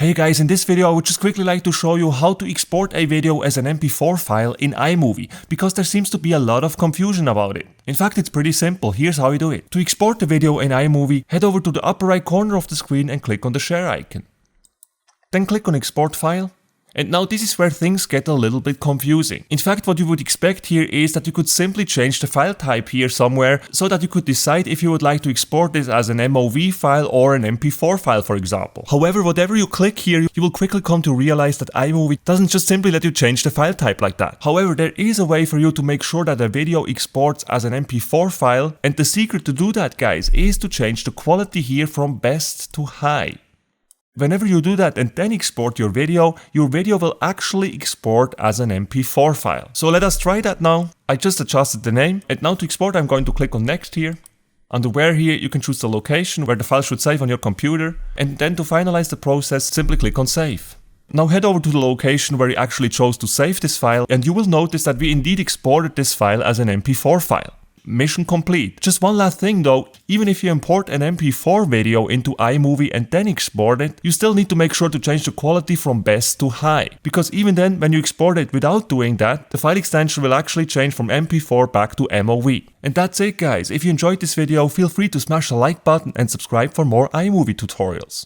Hey guys, in this video I would just quickly like to show you how to export a video as an MP4 file in iMovie, because there seems to be a lot of confusion about it. In fact, it's pretty simple. Here's how you do it. To export the video in iMovie, head over to the upper right corner of the screen and click on the share icon. Then click on export file. And now this is where things get a little bit confusing. In fact, what you would expect here is that you could simply change the file type here somewhere so that you could decide if you would like to export this as an MOV file or an MP4 file, for example. However, whatever you click here, you will quickly come to realize that iMovie doesn't just simply let you change the file type like that. However, there is a way for you to make sure that a video exports as an MP4 file, and the secret to do that, guys, is to change the quality here from best to high. Whenever you do that and then export your video will actually export as an MP4 file. So let us try that now. I just adjusted the name, and now to export I'm going to click on next here. Under where here you can choose the location where the file should save on your computer, and then to finalize the process simply click on save. Now head over to the location where you actually chose to save this file, and you will notice that we indeed exported this file as an MP4 file. Mission complete. Just one last thing though, even if you import an MP4 video into iMovie and then export it, you still need to make sure to change the quality from best to high. Because even then, when you export it without doing that, the file extension will actually change from MP4 back to MOV. And that's it guys. If you enjoyed this video, feel free to smash the like button and subscribe for more iMovie tutorials.